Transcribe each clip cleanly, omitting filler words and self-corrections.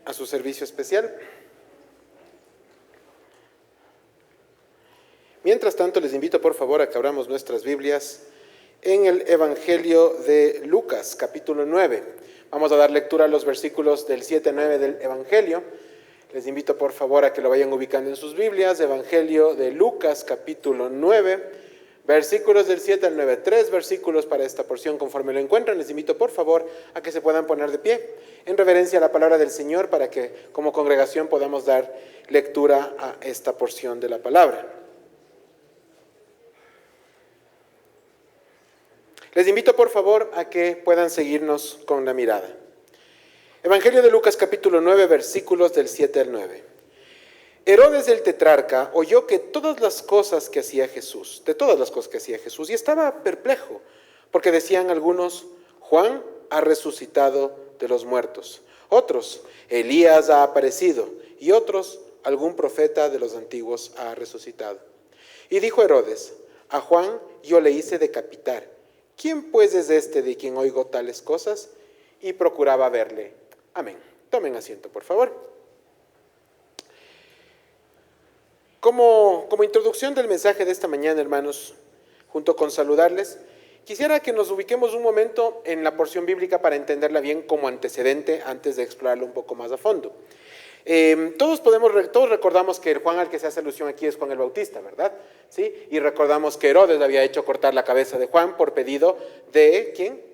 a su servicio especial. Mientras tanto, les invito por favor a que abramos nuestras Biblias en el Evangelio de Lucas, capítulo 9. Vamos a dar lectura a los versículos del 7 al 9 del Evangelio. Les invito por favor a que lo vayan ubicando en sus Biblias. Evangelio de Lucas, capítulo 9, versículos del 7 al 9. 3 versículos para esta porción. Conforme lo encuentran, les invito por favor a que se puedan poner de pie en reverencia a la palabra del Señor para que como congregación podamos dar lectura a esta porción de la palabra. Les invito por favor a que puedan seguirnos con la mirada. Evangelio de Lucas capítulo 9, versículos del 7 al 9. Herodes el tetrarca oyó que de todas las cosas que hacía Jesús, y estaba perplejo, porque decían algunos, Juan ha resucitado de los muertos, otros, Elías ha aparecido, y otros, algún profeta de los antiguos ha resucitado. Y dijo Herodes, a Juan yo le hice decapitar. ¿Quién pues es este de quien oigo tales cosas? Y procuraba verle. Amén. Tomen asiento, por favor. Como introducción del mensaje de esta mañana, hermanos, junto con saludarles, quisiera que nos ubiquemos un momento en la porción bíblica para entenderla bien como antecedente antes de explorarla un poco más a fondo. Todos recordamos que el Juan al que se hace alusión aquí es Juan el Bautista, ¿verdad? ¿Sí? Y recordamos que Herodes había hecho cortar la cabeza de Juan por pedido de ¿quién?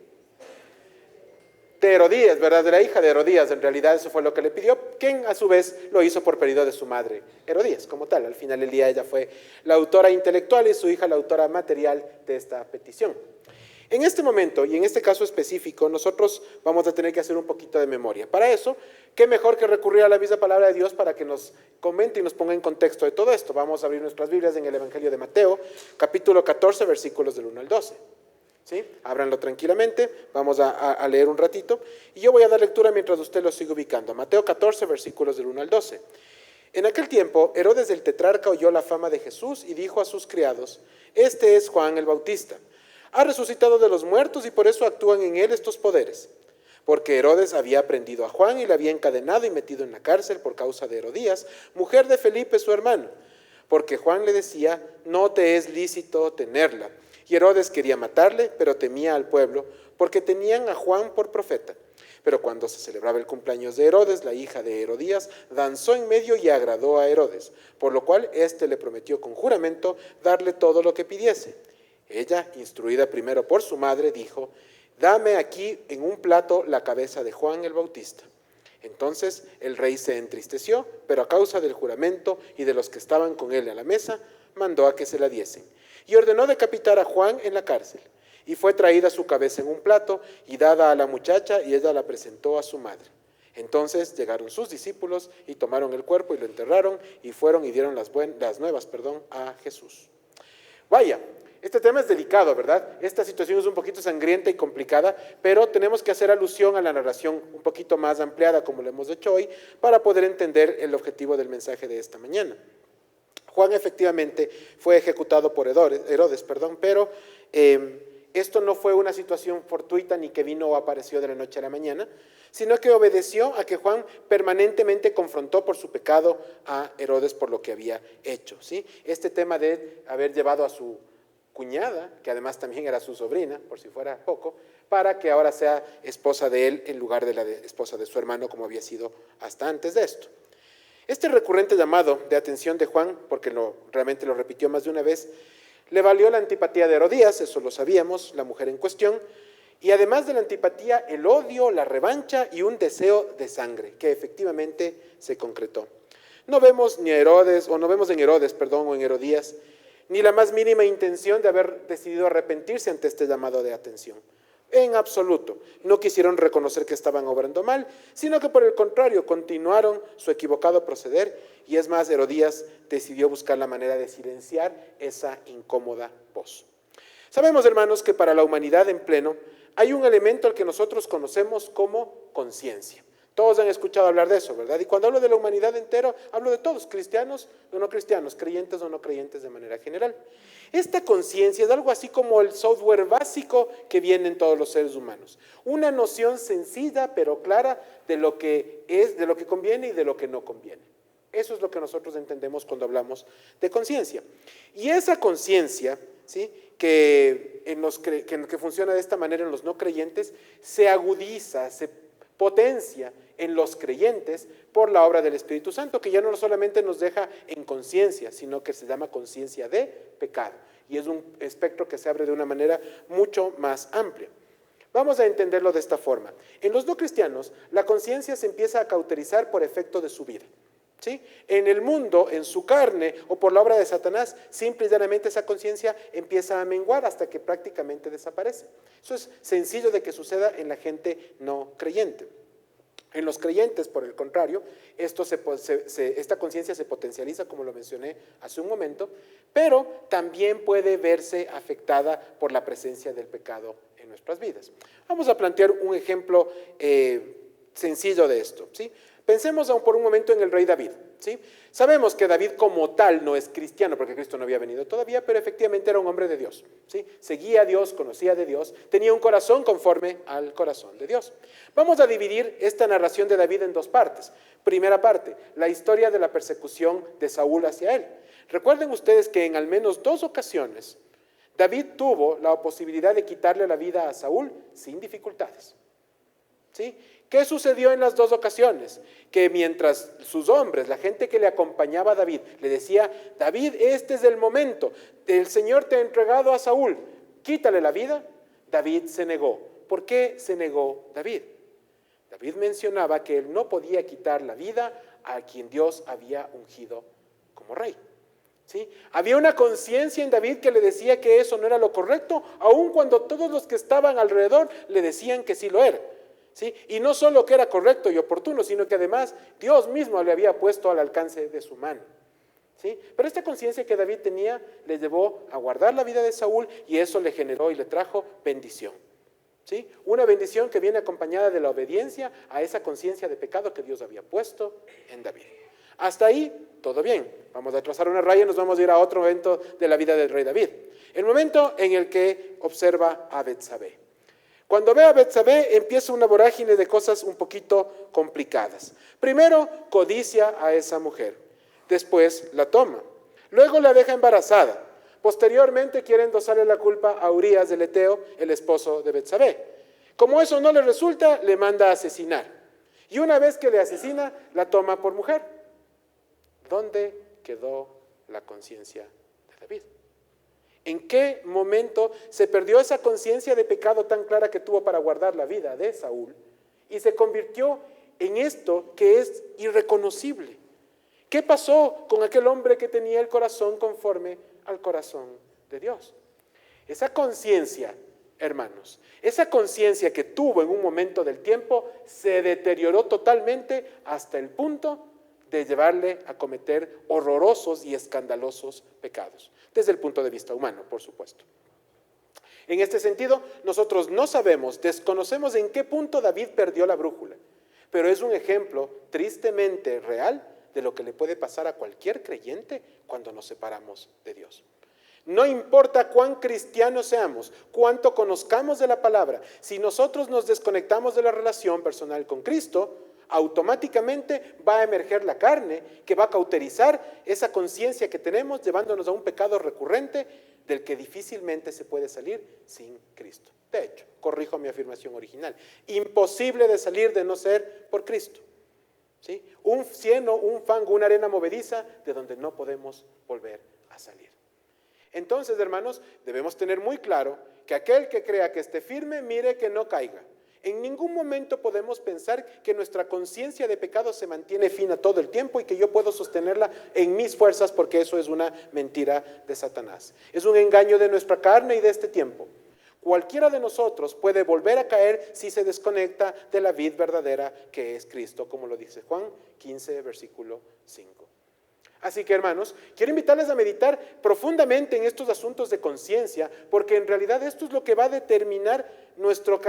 De Herodías, ¿verdad? De la hija de Herodías, en realidad eso fue lo que le pidió, quien a su vez lo hizo por pedido de su madre, Herodías, como tal. Al final del día ella fue la autora intelectual y su hija la autora material de esta petición. En este momento, y en este caso específico, nosotros vamos a tener que hacer un poquito de memoria. Para eso, qué mejor que recurrir a la misma palabra de Dios para que nos comente y nos ponga en contexto de todo esto. Vamos a abrir nuestras Biblias en el Evangelio de Mateo, capítulo 14, versículos del 1 al 12. ¿Sí? Ábranlo tranquilamente, vamos a leer un ratito, y yo voy a dar lectura mientras usted lo sigue ubicando. Mateo 14, versículos del 1 al 12. En aquel tiempo, Herodes el tetrarca oyó la fama de Jesús y dijo a sus criados, este es Juan el Bautista. Ha resucitado de los muertos y por eso actúan en él estos poderes. Porque Herodes había prendido a Juan y le había encadenado y metido en la cárcel por causa de Herodías, mujer de Felipe su hermano. Porque Juan le decía, no te es lícito tenerla. Y Herodes quería matarle, pero temía al pueblo, porque tenían a Juan por profeta. Pero cuando se celebraba el cumpleaños de Herodes, la hija de Herodías danzó en medio y agradó a Herodes, por lo cual éste le prometió con juramento darle todo lo que pidiese. Ella, instruida primero por su madre, dijo, dame aquí en un plato la cabeza de Juan el Bautista. Entonces el rey se entristeció, pero a causa del juramento y de los que estaban con él a la mesa, mandó a que se la diesen. Y ordenó decapitar a Juan en la cárcel. Y fue traída su cabeza en un plato y dada a la muchacha, y ella la presentó a su madre. Entonces llegaron sus discípulos y tomaron el cuerpo y lo enterraron, y fueron y dieron las nuevas a Jesús. Vaya. Este tema es delicado, ¿verdad? Esta situación es un poquito sangrienta y complicada, pero tenemos que hacer alusión a la narración un poquito más ampliada, como lo hemos hecho hoy, para poder entender el objetivo del mensaje de esta mañana. Juan efectivamente fue ejecutado por Herodes, pero esto no fue una situación fortuita ni que vino o apareció de la noche a la mañana, sino que obedeció a que Juan permanentemente confrontó por su pecado a Herodes por lo que había hecho, ¿sí? Este tema de haber llevado a su cuñada, que además también era su sobrina, por si fuera poco, para que ahora sea esposa de él en lugar de la esposa de su hermano, como había sido hasta antes de esto. Este recurrente llamado de atención de Juan, porque realmente lo repitió más de una vez, le valió la antipatía de Herodías, eso lo sabíamos, la mujer en cuestión, y además de la antipatía, el odio, la revancha y un deseo de sangre, que efectivamente se concretó. No vemos en Herodes, o en Herodías, ni la más mínima intención de haber decidido arrepentirse ante este llamado de atención. En absoluto. No quisieron reconocer que estaban obrando mal, sino que por el contrario continuaron su equivocado proceder, y es más, Herodías decidió buscar la manera de silenciar esa incómoda voz. Sabemos, hermanos, que para la humanidad en pleno hay un elemento al que nosotros conocemos como conciencia. Todos han escuchado hablar de eso, ¿verdad? Y cuando hablo de la humanidad entera, hablo de todos, cristianos o no cristianos, creyentes o no creyentes de manera general. Esta conciencia es algo así como el software básico que viene en todos los seres humanos. Una noción sencilla pero clara de lo que es, de lo que conviene y de lo que no conviene. Eso es lo que nosotros entendemos cuando hablamos de conciencia. Y esa conciencia, ¿sí?, que funciona de esta manera en los no creyentes, se agudiza, se potencia en los creyentes por la obra del Espíritu Santo, que ya no solamente nos deja en conciencia, sino que se llama conciencia de pecado. Y es un espectro que se abre de una manera mucho más amplia. Vamos a entenderlo de esta forma. En los no cristianos, la conciencia se empieza a cauterizar por efecto de su vida. ¿Sí? En el mundo, en su carne o por la obra de Satanás, simple y llanamente esa conciencia empieza a menguar hasta que prácticamente desaparece. Eso es sencillo de que suceda en la gente no creyente. En los creyentes, por el contrario, esta conciencia se potencializa, como lo mencioné hace un momento, pero también puede verse afectada por la presencia del pecado en nuestras vidas. Vamos a plantear un ejemplo sencillo de esto, ¿sí? Pensemos por un momento en el rey David, ¿sí? Sabemos que David como tal no es cristiano porque Cristo no había venido todavía, pero efectivamente era un hombre de Dios, ¿sí? Seguía a Dios, conocía de Dios, tenía un corazón conforme al corazón de Dios. Vamos a dividir esta narración de David en dos partes. Primera parte, la historia de la persecución de Saúl hacia él. Recuerden ustedes que en al menos 2 ocasiones David tuvo la posibilidad de quitarle la vida a Saúl sin dificultades, ¿sí? ¿Qué sucedió en las 2 ocasiones? Que mientras sus hombres, la gente que le acompañaba a David, le decía, David, este es el momento, el Señor te ha entregado a Saúl, quítale la vida, David se negó. ¿Por qué se negó David? David mencionaba que él no podía quitar la vida a quien Dios había ungido como rey. ¿Sí? Había una conciencia en David que le decía que eso no era lo correcto, aun cuando todos los que estaban alrededor le decían que sí lo era. ¿Sí? Y no solo que era correcto y oportuno, sino que además Dios mismo le había puesto al alcance de su mano. ¿Sí? Pero esta conciencia que David tenía le llevó a guardar la vida de Saúl y eso le generó y le trajo bendición. ¿Sí? Una bendición que viene acompañada de la obediencia a esa conciencia de pecado que Dios había puesto en David. Hasta ahí, todo bien. Vamos a trazar una raya y nos vamos a ir a otro momento de la vida del rey David. El momento en el que observa a Betsabé. Cuando ve a Betsabé empieza una vorágine de cosas un poquito complicadas. Primero, codicia a esa mujer. Después, la toma. Luego la deja embarazada. Posteriormente quiere endosarle la culpa a Urías del Eteo, el esposo de Betsabé. Como eso no le resulta, le manda a asesinar. Y una vez que le asesina, la toma por mujer. ¿Dónde quedó la conciencia de David? ¿En qué momento se perdió esa conciencia de pecado tan clara que tuvo para guardar la vida de Saúl y se convirtió en esto que es irreconocible? ¿Qué pasó con aquel hombre que tenía el corazón conforme al corazón de Dios? Esa conciencia, hermanos, esa conciencia que tuvo en un momento del tiempo se deterioró totalmente hasta el punto de llevarle a cometer horrorosos y escandalosos pecados, desde el punto de vista humano, por supuesto. En este sentido, nosotros no sabemos, desconocemos en qué punto David perdió la brújula, pero es un ejemplo tristemente real de lo que le puede pasar a cualquier creyente cuando nos separamos de Dios. No importa cuán cristianos seamos, cuánto conozcamos de la palabra, si nosotros nos desconectamos de la relación personal con Cristo, automáticamente va a emerger la carne que va a cauterizar esa conciencia que tenemos, llevándonos a un pecado recurrente del que difícilmente se puede salir sin Cristo. De hecho, corrijo mi afirmación original, imposible de salir de no ser por Cristo. ¿Sí? Un cieno, un fango, una arena movediza de donde no podemos volver a salir. Entonces, hermanos, debemos tener muy claro que aquel que crea que esté firme, mire que no caiga. En ningún momento podemos pensar que nuestra conciencia de pecado se mantiene fina todo el tiempo y que yo puedo sostenerla en mis fuerzas, porque eso es una mentira de Satanás. Es un engaño de nuestra carne y de este tiempo. Cualquiera de nosotros puede volver a caer si se desconecta de la vid verdadera que es Cristo, como lo dice Juan 15, versículo 5. Así que, hermanos, quiero invitarles a meditar profundamente en estos asuntos de conciencia, porque en realidad esto es lo que va a determinar nuestro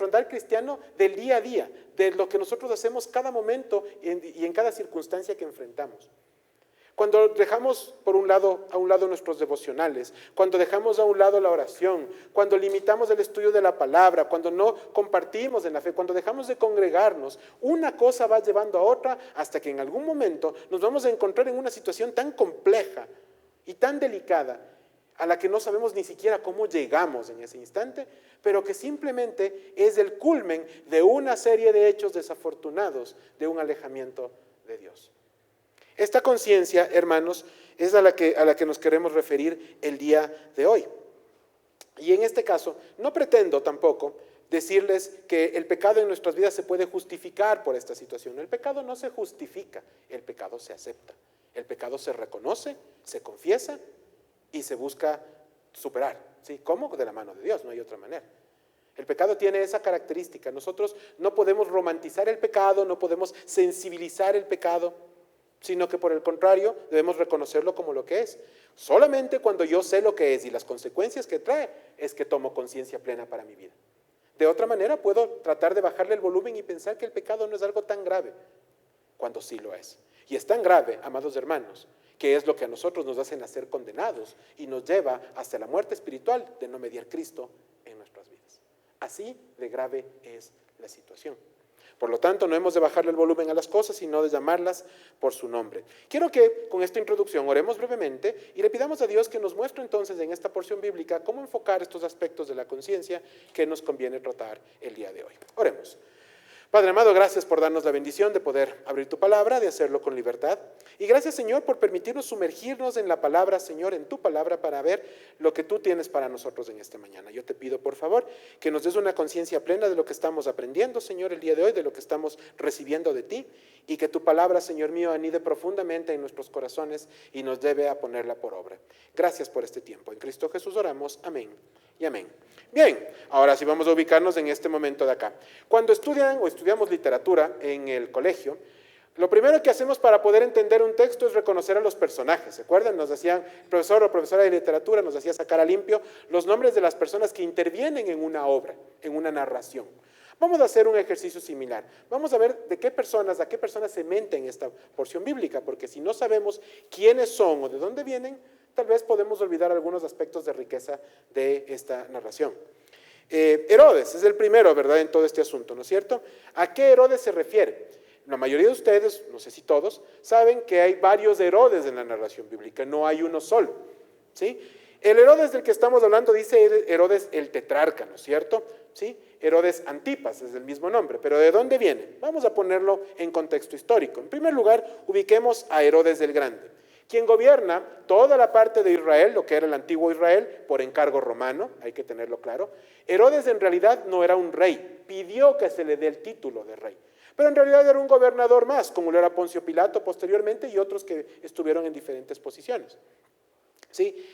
andar cristiano del día a día, de lo que nosotros hacemos cada momento y en cada circunstancia que enfrentamos. Cuando dejamos a un lado nuestros devocionales, cuando dejamos a un lado la oración, cuando limitamos el estudio de la palabra, cuando no compartimos en la fe, cuando dejamos de congregarnos, una cosa va llevando a otra hasta que en algún momento nos vamos a encontrar en una situación tan compleja y tan delicada a la que no sabemos ni siquiera cómo llegamos en ese instante, pero que simplemente es el culmen de una serie de hechos desafortunados de un alejamiento de Dios. Esta conciencia, hermanos, es a la que nos queremos referir el día de hoy. Y en este caso, no pretendo tampoco decirles que el pecado en nuestras vidas se puede justificar por esta situación. El pecado no se justifica, el pecado se acepta. El pecado se reconoce, se confiesa y se busca superar. ¿Sí? ¿Cómo? De la mano de Dios, no hay otra manera. El pecado tiene esa característica. Nosotros no podemos romantizar el pecado, no podemos sensibilizar el pecado, sino que por el contrario debemos reconocerlo como lo que es. Solamente cuando yo sé lo que es y las consecuencias que trae es que tomo conciencia plena para mi vida. De otra manera puedo tratar de bajarle el volumen y pensar que el pecado no es algo tan grave, cuando sí lo es. Y es tan grave, amados hermanos, que es lo que a nosotros nos hace nacer condenados y nos lleva hasta la muerte espiritual de no mediar Cristo en nuestras vidas. Así de grave es la situación. Por lo tanto, no hemos de bajarle el volumen a las cosas, sino de llamarlas por su nombre. Quiero que con esta introducción oremos brevemente y le pidamos a Dios que nos muestre entonces en esta porción bíblica cómo enfocar estos aspectos de la conciencia que nos conviene tratar el día de hoy. Oremos. Padre amado, gracias por darnos la bendición de poder abrir tu palabra, de hacerlo con libertad. Y gracias, Señor, por permitirnos sumergirnos en la palabra, Señor, en tu palabra, para ver lo que tú tienes para nosotros en esta mañana. Yo te pido, por favor, que nos des una conciencia plena de lo que estamos aprendiendo, Señor, el día de hoy, de lo que estamos recibiendo de ti, y que tu palabra, Señor mío, anide profundamente en nuestros corazones y nos lleve a ponerla por obra. Gracias por este tiempo. En Cristo Jesús oramos. Amén y amén. Bien, ahora sí vamos a ubicarnos en este momento de acá. Cuando estudian o estudiamos literatura en el colegio, lo primero que hacemos para poder entender un texto es reconocer a los personajes. ¿Se acuerdan? Nos hacían, profesor o profesora de literatura, nos hacía sacar a limpio los nombres de las personas que intervienen en una obra, en una narración. Vamos a hacer un ejercicio similar. Vamos a ver a qué personas se mente en esta porción bíblica, porque si no sabemos quiénes son o de dónde vienen, tal vez podemos olvidar algunos aspectos de riqueza de esta narración. Herodes es el primero, ¿verdad?, en todo este asunto, ¿no es cierto? ¿A qué Herodes se refiere? La mayoría de ustedes, no sé si todos, saben que hay varios Herodes en la narración bíblica, no hay uno solo, ¿sí? El Herodes del que estamos hablando dice Herodes el tetrarca, ¿no es cierto? ¿Sí? Herodes Antipas es el mismo nombre, pero ¿de dónde viene? Vamos a ponerlo en contexto histórico. En primer lugar, ubiquemos a Herodes el Grande, quien gobierna toda la parte de Israel, lo que era el antiguo Israel, por encargo romano, hay que tenerlo claro. Herodes en realidad no era un rey, pidió que se le dé el título de rey, pero en realidad era un gobernador más, como lo era Poncio Pilato posteriormente y otros que estuvieron en diferentes posiciones. ¿Sí?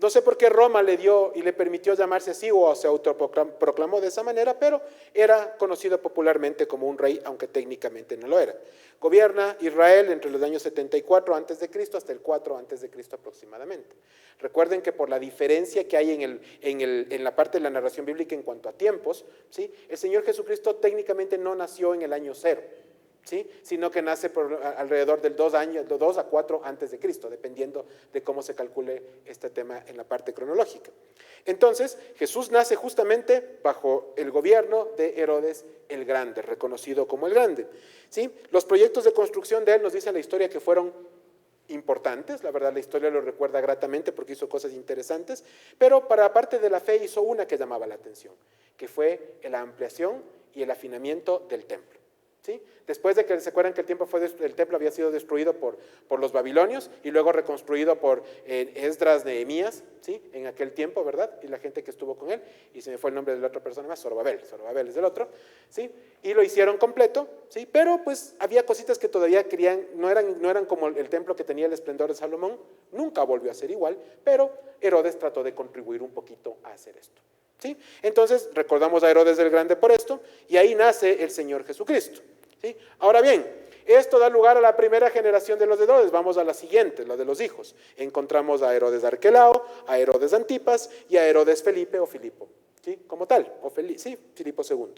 No sé por qué Roma le dio y le permitió llamarse así o se autoproclamó de esa manera, pero era conocido popularmente como un rey, aunque técnicamente no lo era. Gobierna Israel entre los años 74 a.C. hasta el 4 a.C. aproximadamente. Recuerden que por la diferencia que hay en la parte de la narración bíblica en cuanto a tiempos, ¿sí?, el Señor Jesucristo técnicamente no nació en el año 0. ¿Sí? Sino que nace por alrededor del 2 a 4 antes de Cristo, dependiendo de cómo se calcule este tema en la parte cronológica. Entonces, Jesús nace justamente bajo el gobierno de Herodes el Grande, reconocido como el Grande. ¿Sí? Los proyectos de construcción de él, nos dice la historia, que fueron importantes, la verdad la historia lo recuerda gratamente porque hizo cosas interesantes, pero para la parte de la fe hizo una que llamaba la atención, que fue la ampliación y el afinamiento del templo. ¿Sí? Después de que se acuerdan que el templo había sido destruido por los babilonios y luego reconstruido por Esdras, Nehemías, ¿sí?, en aquel tiempo, ¿verdad? Y la gente que estuvo con él, y se me fue el nombre de la otra persona más, Zorobabel es del otro, ¿sí? Y lo hicieron completo, ¿sí? Pero pues había cositas que todavía no eran como el templo que tenía el esplendor de Salomón, nunca volvió a ser igual, pero Herodes trató de contribuir un poquito a hacer esto. ¿Sí? Entonces recordamos a Herodes el Grande por esto, y ahí nace el Señor Jesucristo. ¿Sí? Ahora bien, Esto da lugar a la primera generación de los Herodes. Vamos a la siguiente, la de los hijos. Encontramos a Herodes Arquelao, a Herodes Antipas y a Herodes Felipe o Filipo, ¿sí? Como tal, sí, Filipo II.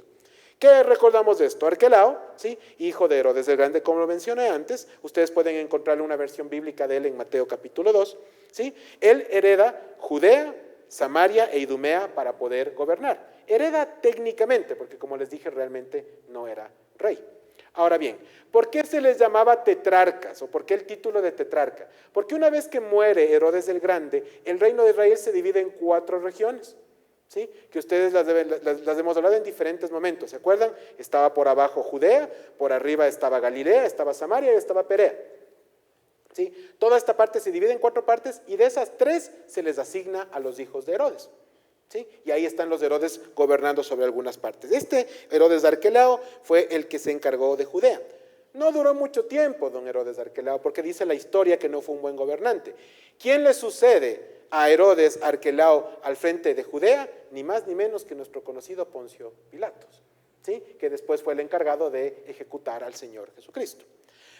¿Qué recordamos de esto? Arquelao, ¿sí? Hijo de Herodes el Grande, como lo mencioné antes. Ustedes pueden encontrar una versión bíblica de él en Mateo capítulo 2. ¿Sí? Él hereda Judea, Samaria e Idumea para poder gobernar. Hereda técnicamente, porque como les dije, realmente no era rey. Ahora bien, ¿por qué se les llamaba tetrarcas? ¿O por qué el título de tetrarca? Porque una vez que muere Herodes el Grande, el reino de Israel se divide en 4 regiones. ¿Sí? Que ustedes las hemos hablado en diferentes momentos, ¿se acuerdan? Estaba por abajo Judea, por arriba estaba Galilea, estaba Samaria y estaba Perea. ¿Sí? Toda esta parte se divide en 4 partes y de esas 3 se les asigna a los hijos de Herodes. ¿Sí? Y ahí están los Herodes gobernando sobre algunas partes. Este Herodes de Arquelao fue el que se encargó de Judea. No duró mucho tiempo don Herodes de Arquelao, porque dice la historia que no fue un buen gobernante. ¿Quién le sucede a Herodes Arquelao al frente de Judea? Ni más ni menos que nuestro conocido Poncio Pilatos, ¿sí? Que después fue el encargado de ejecutar al Señor Jesucristo.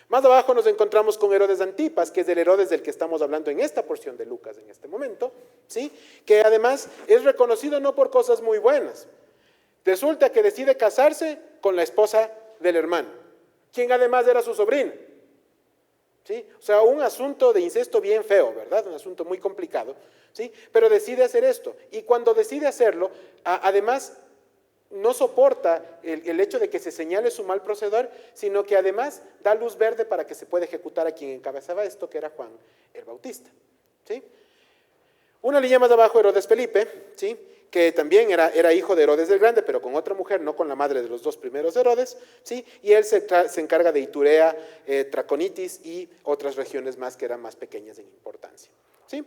Más abajo nos encontramos con Herodes Antipas, que es el Herodes del que estamos hablando en esta porción de Lucas en este momento, ¿sí? Que además es reconocido no por cosas muy buenas. Resulta que decide casarse con la esposa del hermano, quien además era su sobrina. ¿Sí? O sea, un asunto de incesto bien feo, ¿verdad? Un asunto muy complicado, ¿sí? Pero decide hacer esto. Y cuando decide hacerlo, además no soporta el hecho de que se señale su mal proceder, sino que además da luz verde para que se pueda ejecutar a quien encabezaba esto, que era Juan el Bautista. ¿Sí? Una línea más abajo, Herodes Felipe, ¿sí? Que también era hijo de Herodes el Grande, pero con otra mujer, no con la madre de los 2 primeros Herodes, ¿sí? Y él se encarga de Iturea, Traconitis y otras regiones más que eran más pequeñas en importancia. ¿Sí?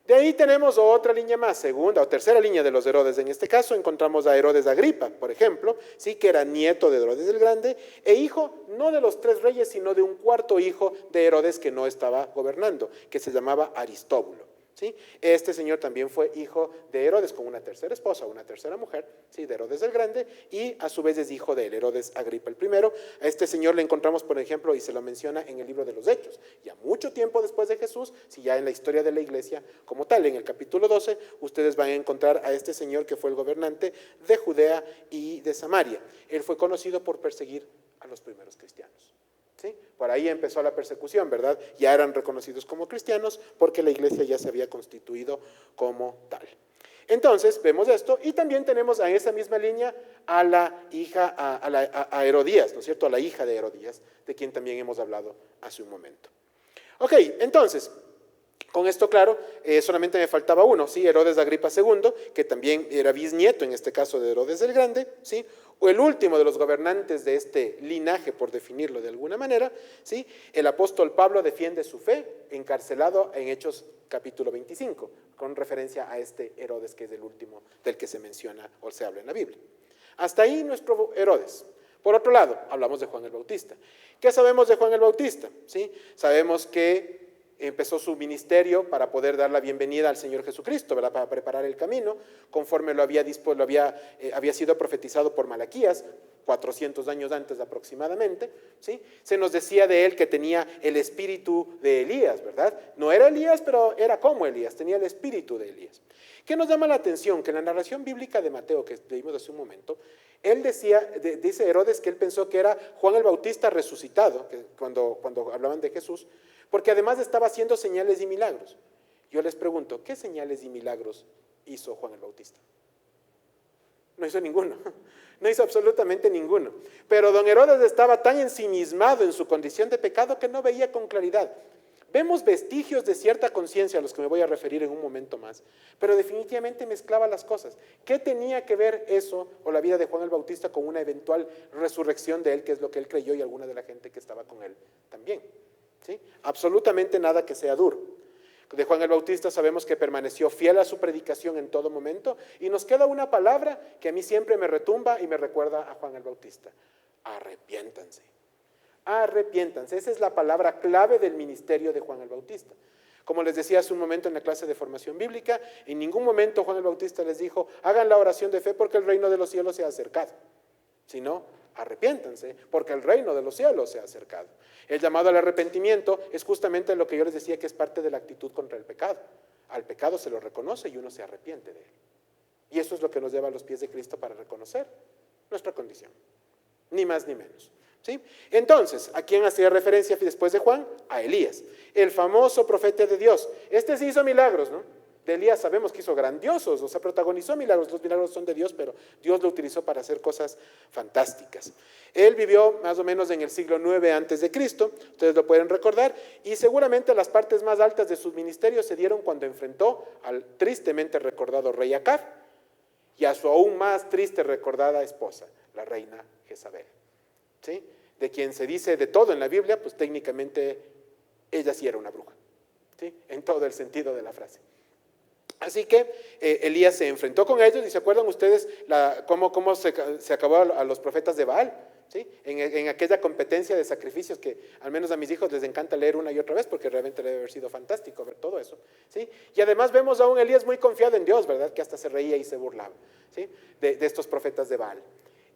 De ahí tenemos otra línea más, segunda o tercera línea de los Herodes. En este caso encontramos a Herodes Agripa, por ejemplo, ¿sí? Que era nieto de Herodes el Grande e hijo no de los 3 reyes, sino de un 4.º hijo de Herodes que no estaba gobernando, que se llamaba Aristóbulo. ¿Sí? Este señor también fue hijo de Herodes con una tercera esposa, una tercera mujer, ¿sí? De Herodes el Grande, y a su vez es hijo de Herodes Agripa el I. A este señor le encontramos, por ejemplo, y se lo menciona en el libro de los Hechos, ya mucho tiempo después de Jesús, si ya en la historia de la iglesia como tal, en el capítulo 12, ustedes van a encontrar a este señor que fue el gobernante de Judea y de Samaria. Él fue conocido por perseguir a los primeros cristianos. ¿Sí? Por ahí empezó la persecución, ¿verdad? Ya eran reconocidos como cristianos porque la iglesia ya se había constituido como tal. Entonces, vemos esto y también tenemos a esa misma línea a la hija, a Herodías, ¿no es cierto? A la hija de Herodías, de quien también hemos hablado hace un momento. Ok, entonces, con esto claro, solamente me faltaba uno, ¿sí? Herodes de Agripa II, que también era bisnieto en este caso de Herodes el Grande, ¿sí? O el último de los gobernantes de este linaje, por definirlo de alguna manera, ¿sí? El apóstol Pablo defiende su fe, encarcelado en Hechos capítulo 25, con referencia a este Herodes que es el último del que se menciona o se habla en la Biblia. Hasta ahí nuestro Herodes. Por otro lado, hablamos de Juan el Bautista. ¿Qué sabemos de Juan el Bautista? ¿Sí? Sabemos que empezó su ministerio para poder dar la bienvenida al Señor Jesucristo, ¿verdad? Para preparar el camino, conforme había sido profetizado por Malaquías, 400 años antes aproximadamente, ¿sí? Se nos decía de él que tenía el espíritu de Elías, ¿verdad? No era Elías, pero era como Elías, tenía el espíritu de Elías. ¿Qué nos llama la atención? Que en la narración bíblica de Mateo, que leímos hace un momento, él dice Herodes que él pensó que era Juan el Bautista resucitado, que cuando hablaban de Jesús, porque además estaba haciendo señales y milagros. Yo les pregunto, ¿qué señales y milagros hizo Juan el Bautista? No hizo ninguno, no hizo absolutamente ninguno. Pero don Herodes estaba tan ensimismado en su condición de pecado que no veía con claridad. Vemos vestigios de cierta conciencia a los que me voy a referir en un momento más, pero definitivamente mezclaba las cosas. ¿Qué tenía que ver eso o la vida de Juan el Bautista con una eventual resurrección de él, que es lo que él creyó y alguna de la gente que estaba con él también? ¿Sí? Absolutamente nada que sea duro. De Juan el Bautista sabemos que permaneció fiel a su predicación en todo momento y nos queda una palabra que a mí siempre me retumba y me recuerda a Juan el Bautista: arrepiéntanse. Arrepiéntanse, esa es la palabra clave del ministerio de Juan el Bautista. Como les decía hace un momento en la clase de formación bíblica, en ningún momento Juan el Bautista les dijo: hagan la oración de fe porque el reino de los cielos se ha acercado. Sino, arrepiéntanse, porque el reino de los cielos se ha acercado. El llamado al arrepentimiento es justamente lo que yo les decía, que es parte de la actitud contra el pecado. Al pecado se lo reconoce y uno se arrepiente de él. Y eso es lo que nos lleva a los pies de Cristo para reconocer nuestra condición, ni más ni menos. ¿Sí? Entonces, ¿a quién hacía referencia después de Juan? A Elías, el famoso profeta de Dios. Este sí hizo milagros, ¿no? De Elías sabemos que hizo grandiosos, o sea, protagonizó milagros. Los milagros son de Dios, pero Dios lo utilizó para hacer cosas fantásticas. Él vivió más o menos en el siglo 9 antes de Cristo, ustedes lo pueden recordar, y seguramente las partes más altas de sus ministerios se dieron cuando enfrentó al tristemente recordado rey Acab y a su aún más triste recordada esposa, la reina Jezabel. ¿Sí? De quien se dice de todo en la Biblia, pues técnicamente ella sí era una bruja, ¿sí? En todo el sentido de la frase. Así que Elías se enfrentó con ellos, y se acuerdan ustedes cómo se acabó a los profetas de Baal, ¿sí? En aquella competencia de sacrificios que al menos a mis hijos les encanta leer una y otra vez, porque realmente debe haber sido fantástico ver todo eso, ¿sí? Y además vemos a un Elías muy confiado en Dios, ¿verdad? Que hasta se reía y se burlaba, ¿sí? de estos profetas de Baal.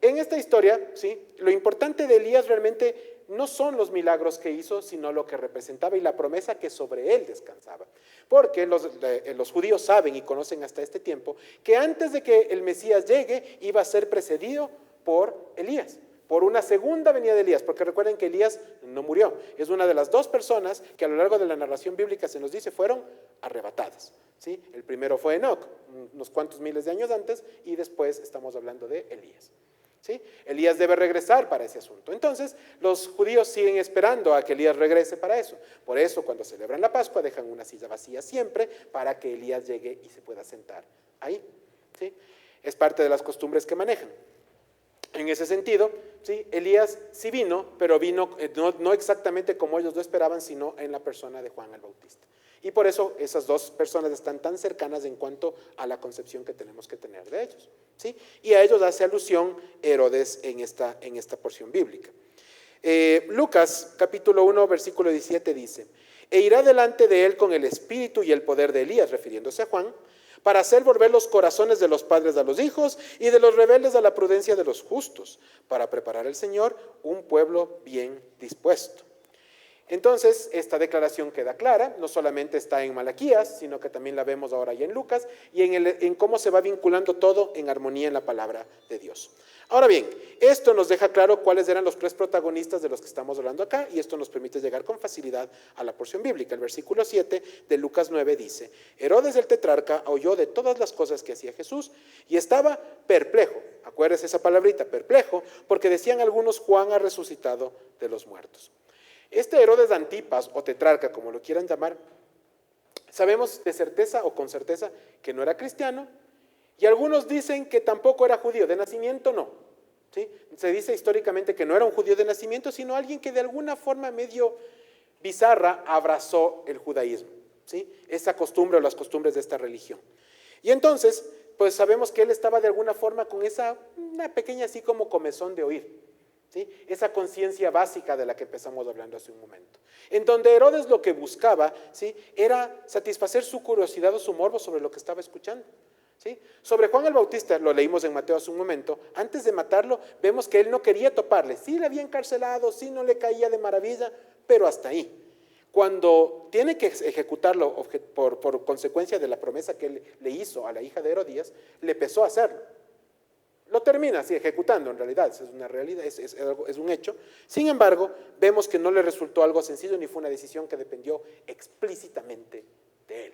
En esta historia, ¿sí? Lo importante de Elías realmente no son los milagros que hizo, sino lo que representaba y la promesa que sobre él descansaba. Porque los judíos saben y conocen hasta este tiempo que antes de que el Mesías llegue iba a ser precedido por Elías, por una segunda venida de Elías, porque recuerden que Elías no murió, es una de las dos personas que a lo largo de la narración bíblica se nos dice fueron arrebatadas, ¿sí? El primero fue Enoc, unos cuantos miles de años antes, y después estamos hablando de Elías. ¿Sí? Elías debe regresar para ese asunto. Entonces, los judíos siguen esperando a que Elías regrese para eso. Por eso, cuando celebran la Pascua, dejan una silla vacía siempre para que Elías llegue y se pueda sentar ahí. ¿Sí? Es parte de las costumbres que manejan. En ese sentido, ¿sí? Elías sí vino, pero vino no exactamente como ellos lo esperaban, sino en la persona de Juan el Bautista. Y por eso esas dos personas están tan cercanas en cuanto a la concepción que tenemos que tener de ellos, ¿sí? Y a ellos hace alusión Herodes en esta porción bíblica. Lucas capítulo 1 versículo 17 dice: e irá delante de él con el espíritu y el poder de Elías, refiriéndose a Juan, para hacer volver los corazones de los padres a los hijos y de los rebeldes a la prudencia de los justos, para preparar al Señor un pueblo bien dispuesto. Entonces, esta declaración queda clara, no solamente está en Malaquías, sino que también la vemos ahora ya en Lucas, y en cómo se va vinculando todo en armonía en la palabra de Dios. Ahora bien, esto nos deja claro cuáles eran los tres protagonistas de los que estamos hablando acá, y esto nos permite llegar con facilidad a la porción bíblica. El versículo 7 de Lucas 9 dice: Herodes el tetrarca oyó de todas las cosas que hacía Jesús y estaba perplejo. Acuérdense esa palabrita, perplejo, porque decían algunos: Juan ha resucitado de los muertos. Este Herodes Antipas, o tetrarca, como lo quieran llamar, sabemos de certeza o con certeza que no era cristiano, y algunos dicen que tampoco era judío, de nacimiento no. ¿Sí? Se dice históricamente que no era un judío de nacimiento, sino alguien que de alguna forma medio bizarra abrazó el judaísmo, ¿sí? Esa costumbre o las costumbres de esta religión. Y entonces, pues sabemos que él estaba de alguna forma con una pequeña así como comezón de oír. ¿Sí? Esa conciencia básica de la que empezamos hablando hace un momento, en donde Herodes lo que buscaba, ¿sí? Era satisfacer su curiosidad o su morbo sobre lo que estaba escuchando, ¿sí? Sobre Juan el Bautista, lo leímos en Mateo hace un momento, antes de matarlo vemos que él no quería toparle, sí le había encarcelado, sí no le caía de maravilla, pero hasta ahí. Cuando tiene que ejecutarlo por consecuencia de la promesa que él le hizo a la hija de Herodías, le pesó hacerlo. Lo termina así ejecutando, en realidad, es una realidad, es un hecho. Sin embargo, vemos que no le resultó algo sencillo ni fue una decisión que dependió explícitamente de él.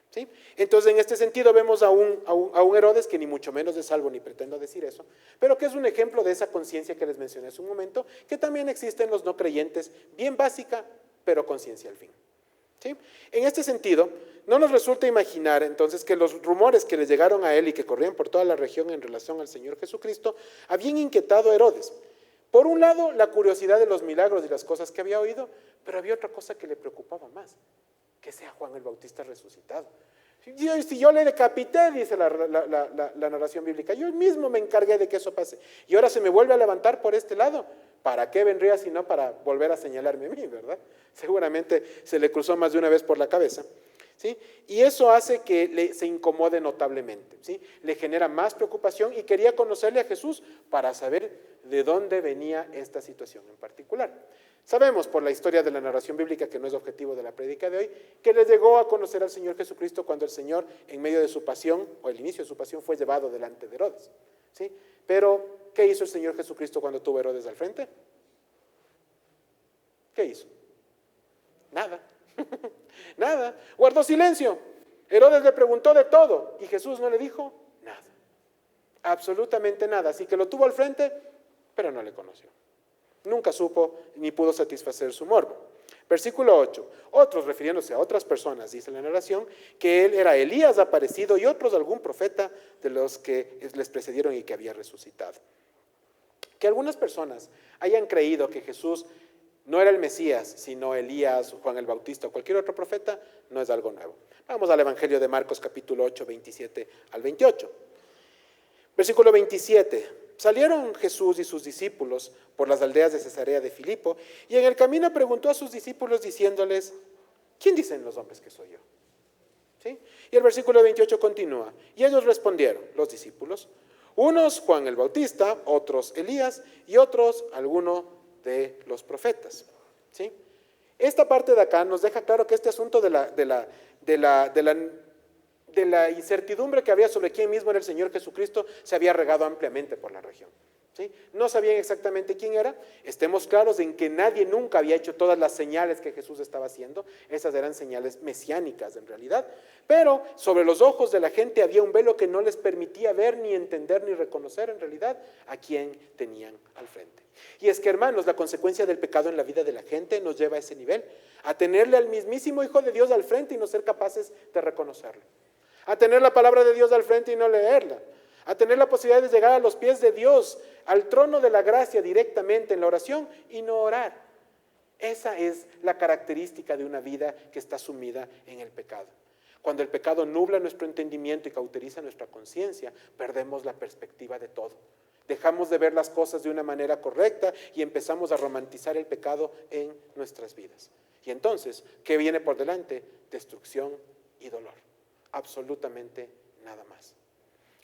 ¿Sí? Entonces, en este sentido, vemos a un Herodes que ni mucho menos es salvo, ni pretendo decir eso, pero que es un ejemplo de esa conciencia que les mencioné hace un momento, que también existe en los no creyentes, bien básica, pero conciencia al fin. ¿Sí? En este sentido, no nos resulta imaginar entonces que los rumores que le llegaron a él y que corrían por toda la región en relación al Señor Jesucristo habían inquietado a Herodes. Por un lado, la curiosidad de los milagros y las cosas que había oído, pero había otra cosa que le preocupaba más, que sea Juan el Bautista resucitado. Si yo le decapité, dice la narración bíblica, yo mismo me encargué de que eso pase, y ahora se me vuelve a levantar por este lado, ¿para qué vendría si no para volver a señalarme a mí, verdad? Seguramente se le cruzó más de una vez por la cabeza, ¿sí? Y eso hace que se incomode notablemente, ¿sí? Le genera más preocupación y quería conocerle a Jesús para saber de dónde venía esta situación en particular. Sabemos por la historia de la narración bíblica, que no es objetivo de la prédica de hoy, que les llegó a conocer al Señor Jesucristo cuando el Señor, en medio de su pasión, o el inicio de su pasión, fue llevado delante de Herodes, ¿sí? Pero, ¿qué hizo el Señor Jesucristo cuando tuvo a Herodes al frente? ¿Qué hizo? Nada. Nada. Guardó silencio. Herodes le preguntó de todo y Jesús no le dijo nada. Absolutamente nada. Así que lo tuvo al frente, pero no le conoció. Nunca supo ni pudo satisfacer su morbo. Versículo 8. Otros, refiriéndose a otras personas, dice la narración, que él era Elías aparecido y otros algún profeta de los que les precedieron y que había resucitado. Que algunas personas hayan creído que Jesús no era el Mesías, sino Elías, Juan el Bautista o cualquier otro profeta, no es algo nuevo. Vamos al Evangelio de Marcos, capítulo 8, 27 al 28. Versículo 27. Salieron Jesús y sus discípulos por las aldeas de Cesarea de Filipo, y en el camino preguntó a sus discípulos diciéndoles: ¿quién dicen los hombres que soy yo? ¿Sí? Y el versículo 28 continúa: y ellos respondieron, los discípulos, unos Juan el Bautista, otros Elías, y otros alguno de los profetas. ¿Sí? Esta parte de acá nos deja claro que este asunto de la incertidumbre que había sobre quién mismo era el Señor Jesucristo se había regado ampliamente por la región. ¿Sí? No sabían exactamente quién era. Estemos claros en que nadie nunca había hecho todas las señales que Jesús estaba haciendo. Esas eran señales mesiánicas en realidad. Pero sobre los ojos de la gente había un velo que no les permitía ver, ni entender, ni reconocer en realidad a quién tenían al frente. Y es que, hermanos, la consecuencia del pecado en la vida de la gente nos lleva a ese nivel, a tenerle al mismísimo Hijo de Dios al frente y no ser capaces de reconocerlo, a tener la palabra de Dios al frente y no leerla, a tener la posibilidad de llegar a los pies de Dios, al trono de la gracia directamente en la oración y no orar. Esa es la característica de una vida que está sumida en el pecado. Cuando el pecado nubla nuestro entendimiento y cauteriza nuestra conciencia, perdemos la perspectiva de todo. Dejamos de ver las cosas de una manera correcta y empezamos a romantizar el pecado en nuestras vidas. Y entonces, ¿qué viene por delante? Destrucción y dolor. Absolutamente nada más.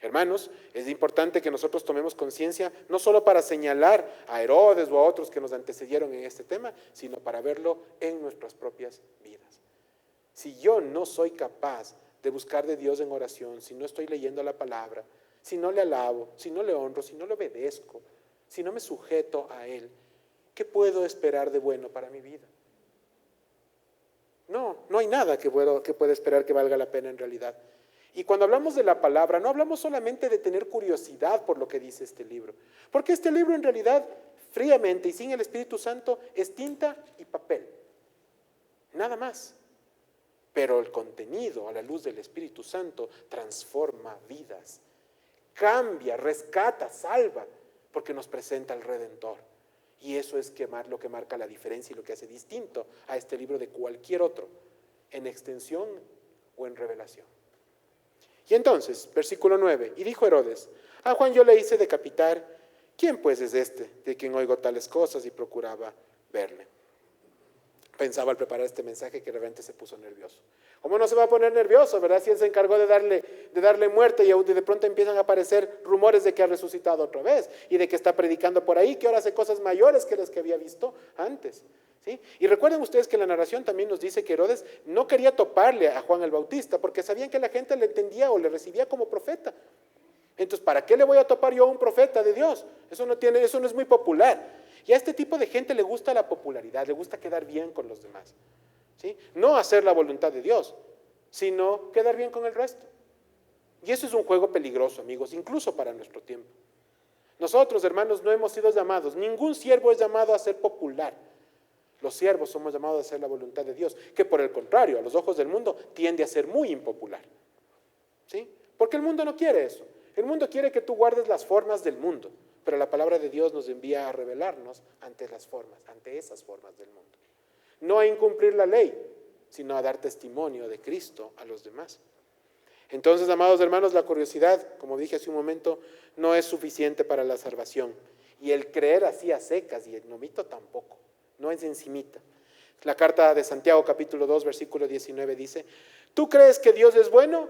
Hermanos, es importante que nosotros tomemos conciencia, no solo para señalar a Herodes o a otros que nos antecedieron en este tema, sino para verlo en nuestras propias vidas. Si yo no soy capaz de buscar de Dios en oración, si no estoy leyendo la palabra, si no le alabo, si no le honro, si no le obedezco, si no me sujeto a Él, ¿qué puedo esperar de bueno para mi vida? No hay nada que pueda esperar que valga la pena en realidad. Y cuando hablamos de la palabra, no hablamos solamente de tener curiosidad por lo que dice este libro, porque este libro en realidad, fríamente y sin el Espíritu Santo, es tinta y papel, nada más. Pero el contenido, a la luz del Espíritu Santo, transforma vidas, cambia, rescata, salva, porque nos presenta al Redentor. Y eso es lo que marca la diferencia y lo que hace distinto a este libro de cualquier otro, en extensión o en revelación. Y entonces, versículo 9, y dijo Herodes: a Juan yo le hice decapitar, ¿quién pues es este de quien oigo tales cosas? Y procuraba verle. Pensaba al preparar este mensaje que de repente se puso nervioso. ¿Cómo no se va a poner nervioso, verdad? Si él se encargó de darle muerte y de pronto empiezan a aparecer rumores de que ha resucitado otra vez y de que está predicando por ahí, que ahora hace cosas mayores que las que había visto antes. ¿Sí? Y recuerden ustedes que la narración también nos dice que Herodes no quería toparle a Juan el Bautista porque sabían que la gente le entendía o le recibía como profeta. Entonces, ¿para qué le voy a topar yo a un profeta de Dios? Eso no es muy popular. Y a este tipo de gente le gusta la popularidad, le gusta quedar bien con los demás. ¿Sí? No hacer la voluntad de Dios, sino quedar bien con el resto. Y eso es un juego peligroso, amigos, incluso para nuestro tiempo. Nosotros, hermanos, no hemos sido llamados, ningún siervo es llamado a ser popular. Los siervos somos llamados a hacer la voluntad de Dios, que por el contrario, a los ojos del mundo, tiende a ser muy impopular. ¿Sí? Porque el mundo no quiere eso. El mundo quiere que tú guardes las formas del mundo, pero la palabra de Dios nos envía a rebelarnos ante esas formas del mundo. No a incumplir la ley, sino a dar testimonio de Cristo a los demás. Entonces, amados hermanos, la curiosidad, como dije hace un momento, no es suficiente para la salvación. Y el creer así a secas y el nomito tampoco, no es encimita. La carta de Santiago, capítulo 2, versículo 19 dice: tú crees que Dios es bueno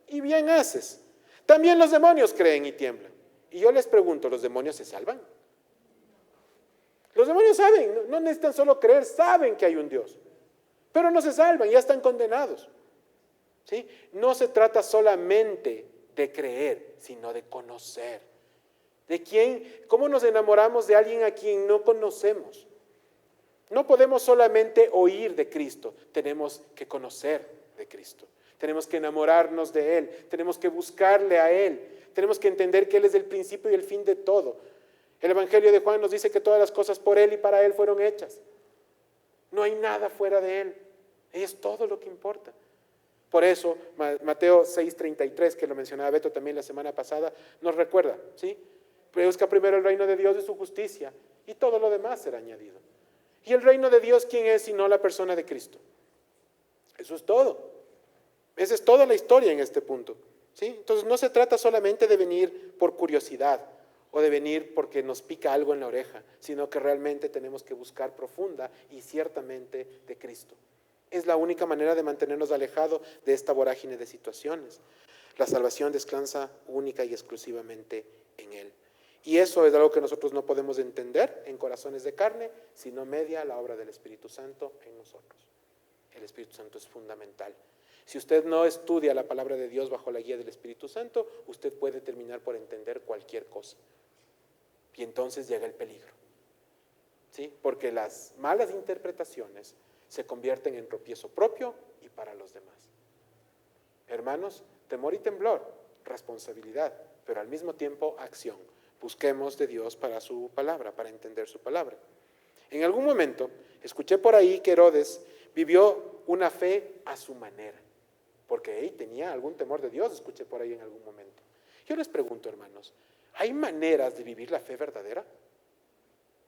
y bien haces. También los demonios creen y tiemblan. Y yo les pregunto, ¿los demonios se salvan? Los demonios saben, no necesitan solo creer, saben que hay un Dios. Pero no se salvan, ya están condenados. ¿Sí? No se trata solamente de creer, sino de conocer. ¿De quién? ¿Cómo nos enamoramos de alguien a quien no conocemos? No podemos solamente oír de Cristo, tenemos que conocer de Cristo. Tenemos que enamorarnos de Él, tenemos que buscarle a Él, tenemos que entender que Él es el principio y el fin de todo. El Evangelio de Juan nos dice que todas las cosas por Él y para Él fueron hechas. No hay nada fuera de Él, es todo lo que importa. Por eso Mateo 6:33, que lo mencionaba Beto también la semana pasada, nos recuerda, ¿sí? Busca primero el reino de Dios y su justicia, y todo lo demás será añadido. ¿Y el reino de Dios quién es sino la persona de Cristo? Eso es todo. Esa es toda la historia en este punto, ¿sí? Entonces no se trata solamente de venir por curiosidad o de venir porque nos pica algo en la oreja, sino que realmente tenemos que buscar profunda y ciertamente de Cristo. Es la única manera de mantenernos alejados de esta vorágine de situaciones. La salvación descansa única y exclusivamente en Él. Y eso es algo que nosotros no podemos entender en corazones de carne, sino media la obra del Espíritu Santo en nosotros. El Espíritu Santo es fundamental. Si usted no estudia la palabra de Dios bajo la guía del Espíritu Santo, usted puede terminar por entender cualquier cosa. Y entonces llega el peligro, ¿sí? Porque las malas interpretaciones se convierten en tropiezo propio y para los demás. Hermanos, temor y temblor, responsabilidad, pero al mismo tiempo acción. Busquemos de Dios para su palabra, para entender su palabra. En algún momento escuché por ahí que Herodes vivió una fe a su manera, porque él tenía algún temor de Dios, escuché por ahí en algún momento. Yo les pregunto, hermanos, ¿hay maneras de vivir la fe verdadera?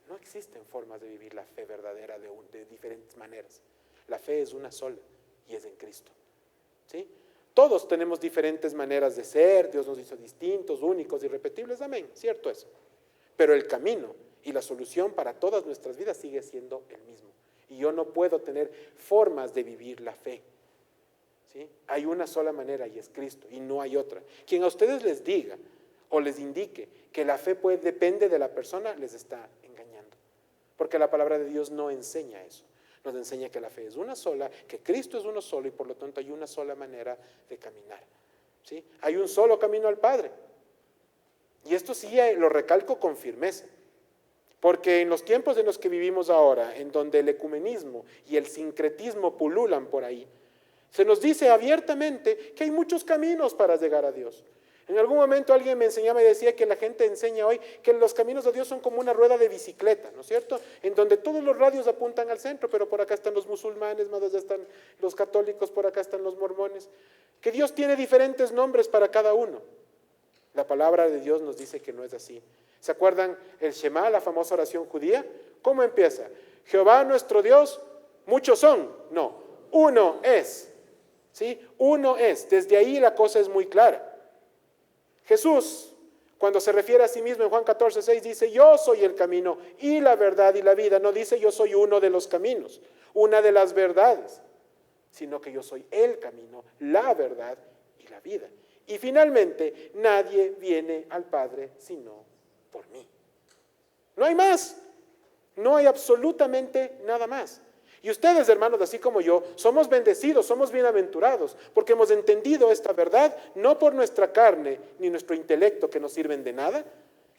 No existen formas de vivir la fe verdadera de diferentes maneras. La fe es una sola y es en Cristo, ¿sí? Todos tenemos diferentes maneras de ser, Dios nos hizo distintos, únicos, irrepetibles, amén, cierto eso. Pero el camino y la solución para todas nuestras vidas sigue siendo el mismo. Y yo no puedo tener formas de vivir la fe, ¿sí? Hay una sola manera y es Cristo, y no hay otra. Quien a ustedes les diga o les indique que la fe depende de la persona, les está engañando. Porque la palabra de Dios no enseña eso. Nos enseña que la fe es una sola, que Cristo es uno solo y por lo tanto hay una sola manera de caminar, ¿sí? Hay un solo camino al Padre. Y esto sí lo recalco con firmeza. Porque en los tiempos en los que vivimos ahora, en donde el ecumenismo y el sincretismo pululan por ahí, se nos dice abiertamente que hay muchos caminos para llegar a Dios. En algún momento alguien me enseñaba y decía que la gente enseña hoy que los caminos de Dios son como una rueda de bicicleta, ¿no es cierto? En donde todos los radios apuntan al centro, pero por acá están los musulmanes, más allá están los católicos, por acá están los mormones. Que Dios tiene diferentes nombres para cada uno. La palabra de Dios nos dice que no es así. ¿Se acuerdan el Shema, la famosa oración judía? ¿Cómo empieza? Jehová nuestro Dios, muchos son. No, uno es. ¿Sí? Uno es. Desde ahí la cosa es muy clara. Jesús, cuando se refiere a sí mismo en Juan 14:6, dice, yo soy el camino y la verdad y la vida. No dice yo soy uno de los caminos, una de las verdades, sino que yo soy el camino, la verdad y la vida. Y finalmente, nadie viene al Padre sino por mí. No hay más, no hay absolutamente nada más. Y ustedes, hermanos, así como yo, somos bendecidos, somos bienaventurados, porque hemos entendido esta verdad, no por nuestra carne ni nuestro intelecto que no sirven de nada,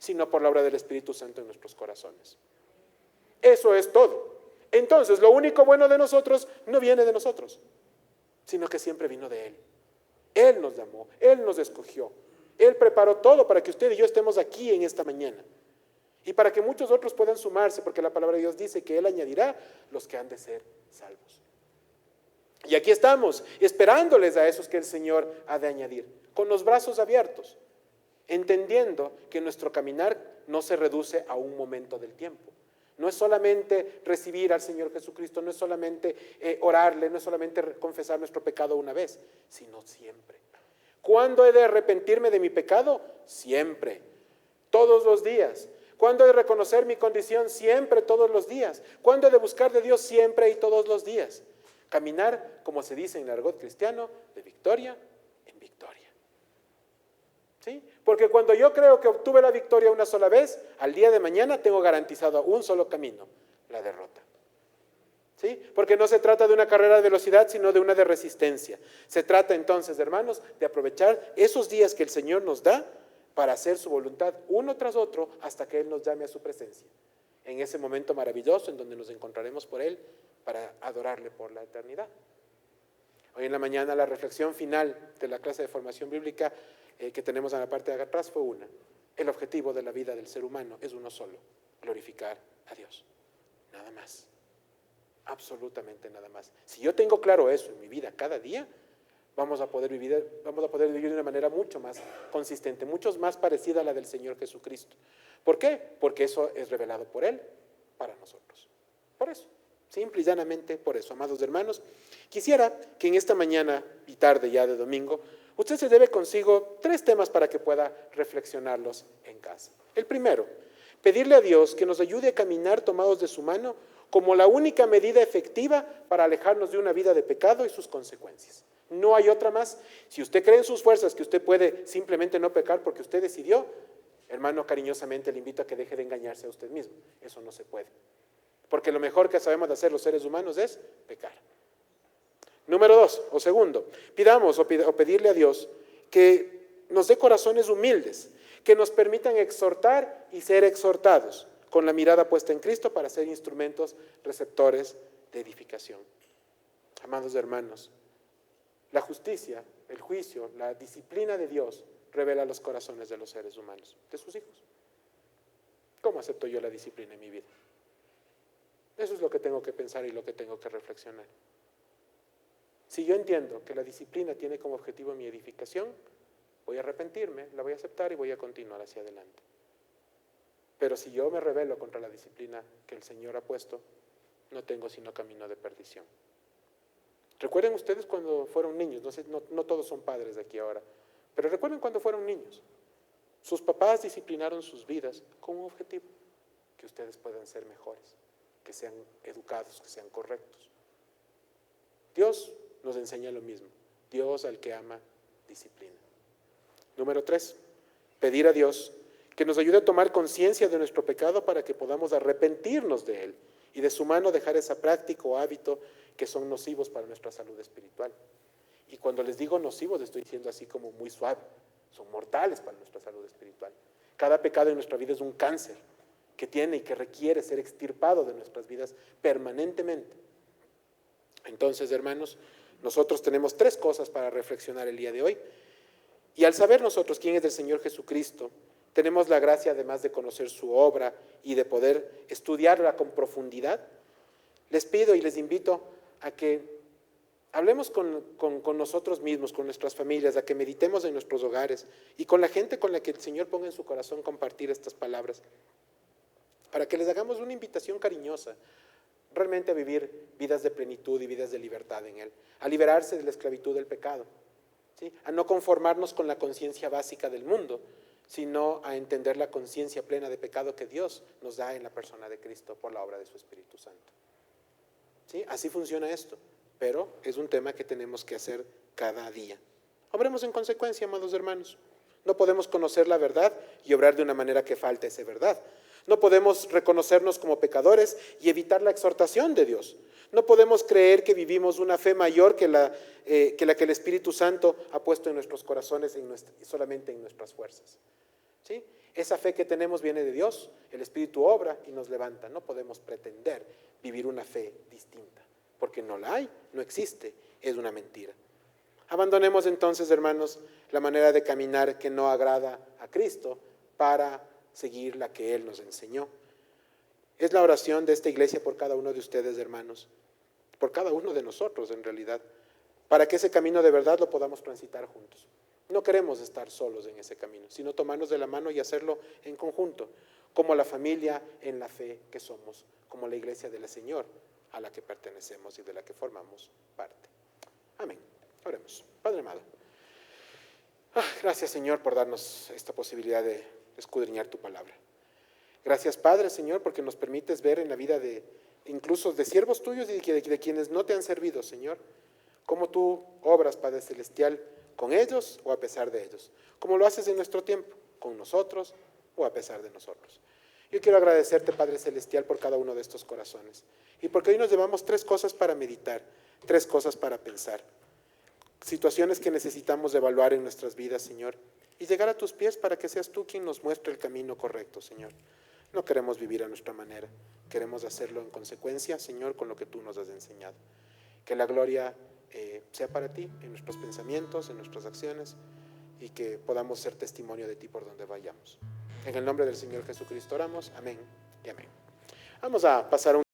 sino por la obra del Espíritu Santo en nuestros corazones. Eso es todo. Entonces, lo único bueno de nosotros no viene de nosotros, sino que siempre vino de Él. Él nos llamó, Él nos escogió, Él preparó todo para que usted y yo estemos aquí en esta mañana. Y para que muchos otros puedan sumarse, porque la palabra de Dios dice que Él añadirá los que han de ser salvos. Y aquí estamos, esperándoles a esos que el Señor ha de añadir, con los brazos abiertos, entendiendo que nuestro caminar no se reduce a un momento del tiempo. No es solamente recibir al Señor Jesucristo, no es solamente orarle, no es solamente confesar nuestro pecado una vez, sino siempre. ¿Cuándo he de arrepentirme de mi pecado? Siempre, todos los días. ¿Cuándo he de reconocer mi condición? Siempre, todos los días. ¿Cuándo he de buscar de Dios? Siempre y todos los días. Caminar, como se dice en el argot cristiano, de victoria en victoria. ¿Sí? Porque cuando yo creo que obtuve la victoria una sola vez, al día de mañana tengo garantizado un solo camino, la derrota. ¿Sí? Porque no se trata de una carrera de velocidad, sino de una de resistencia. Se trata entonces, hermanos, de aprovechar esos días que el Señor nos da para hacer su voluntad uno tras otro hasta que Él nos llame a su presencia. En ese momento maravilloso en donde nos encontraremos por Él para adorarle por la eternidad. Hoy en la mañana la reflexión final de la clase de formación bíblica que tenemos en la parte de atrás fue una. El objetivo de la vida del ser humano es uno solo, glorificar a Dios. Nada más. Absolutamente nada más. Si yo tengo claro eso en mi vida cada día, vamos a poder vivir de una manera mucho más consistente, mucho más parecida a la del Señor Jesucristo. ¿Por qué? Porque eso es revelado por Él para nosotros. Por eso, simple y llanamente por eso. Amados hermanos, quisiera que en esta mañana y tarde ya de domingo, usted se lleve consigo 3 temas para que pueda reflexionarlos en casa. El primero, pedirle a Dios que nos ayude a caminar tomados de su mano como la única medida efectiva para alejarnos de una vida de pecado y sus consecuencias. No hay otra más. Si usted cree en sus fuerzas que usted puede simplemente no pecar porque usted decidió, hermano, cariñosamente le invito a que deje de engañarse a usted mismo. Eso no se puede. Porque lo mejor que sabemos de hacer los seres humanos es pecar. Número 2, o segundo, pidamos o pedirle a Dios que nos dé corazones humildes, que nos permitan exhortar y ser exhortados, con la mirada puesta en Cristo para ser instrumentos receptores de edificación. Amados hermanos, la justicia, el juicio, la disciplina de Dios revela los corazones de los seres humanos, de sus hijos. ¿Cómo acepto yo la disciplina en mi vida? Eso es lo que tengo que pensar y lo que tengo que reflexionar. Si yo entiendo que la disciplina tiene como objetivo mi edificación, voy a arrepentirme, la voy a aceptar y voy a continuar hacia adelante. Pero si yo me rebelo contra la disciplina que el Señor ha puesto, no tengo sino camino de perdición. Recuerden ustedes cuando fueron niños, no todos son padres de aquí ahora, pero recuerden cuando fueron niños. Sus papás disciplinaron sus vidas con un objetivo, que ustedes puedan ser mejores, que sean educados, que sean correctos. Dios nos enseña lo mismo. Dios al que ama, disciplina. Número 3, pedir a Dios que nos ayude a tomar conciencia de nuestro pecado para que podamos arrepentirnos de él y de su mano dejar esa práctica o hábito que son nocivos para nuestra salud espiritual. Y cuando les digo nocivos, estoy diciendo así como muy suave, son mortales para nuestra salud espiritual. Cada pecado en nuestra vida es un cáncer que tiene y que requiere ser extirpado de nuestras vidas permanentemente. Entonces, hermanos, nosotros tenemos 3 cosas para reflexionar el día de hoy. Y al saber nosotros quién es el Señor Jesucristo, tenemos la gracia, además de conocer su obra y de poder estudiarla con profundidad, les pido y les invito a que hablemos con nosotros mismos, con nuestras familias, a que meditemos en nuestros hogares y con la gente con la que el Señor ponga en su corazón compartir estas palabras, para que les hagamos una invitación cariñosa, realmente a vivir vidas de plenitud y vidas de libertad en Él, a liberarse de la esclavitud del pecado, ¿sí? A no conformarnos con la conciencia básica del mundo, sino a entender la conciencia plena de pecado que Dios nos da en la persona de Cristo por la obra de su Espíritu Santo. ¿Sí? Así funciona esto, pero es un tema que tenemos que hacer cada día. Obremos en consecuencia, amados hermanos. No podemos conocer la verdad y obrar de una manera que falte esa verdad. No podemos reconocernos como pecadores y evitar la exhortación de Dios. No podemos creer que vivimos una fe mayor que la que el Espíritu Santo ha puesto en nuestros corazones y solamente en nuestras fuerzas. ¿Sí? Esa fe que tenemos viene de Dios, el Espíritu obra y nos levanta. No podemos pretender vivir una fe distinta, porque no la hay, no existe, es una mentira. Abandonemos entonces, hermanos, la manera de caminar que no agrada a Cristo para seguir la que Él nos enseñó. Es la oración de esta iglesia por cada uno de ustedes, hermanos, por cada uno de nosotros en realidad, para que ese camino de verdad lo podamos transitar juntos. No queremos estar solos en ese camino, sino tomarnos de la mano y hacerlo en conjunto, como la familia en la fe que somos, como la iglesia del Señor a la que pertenecemos y de la que formamos parte. Amén. Oremos. Padre amado, gracias, Señor, por darnos esta posibilidad de escudriñar tu palabra. Gracias, Padre, Señor, porque nos permites ver en la vida incluso de siervos tuyos y de quienes no te han servido, Señor, cómo tú obras, Padre Celestial, con ellos o a pesar de ellos, como lo haces en nuestro tiempo, con nosotros o a pesar de nosotros. Yo quiero agradecerte, Padre Celestial, por cada uno de estos corazones y porque hoy nos llevamos 3 cosas para meditar, 3 cosas para pensar, situaciones que necesitamos evaluar en nuestras vidas, Señor, y llegar a tus pies para que seas tú quien nos muestre el camino correcto, Señor. No queremos vivir a nuestra manera, queremos hacerlo en consecuencia, Señor, con lo que tú nos has enseñado. Que la gloria sea para ti, en nuestros pensamientos, en nuestras acciones, y que podamos ser testimonio de ti por donde vayamos. En el nombre del Señor Jesucristo oramos, amén y amén. Vamos a pasar un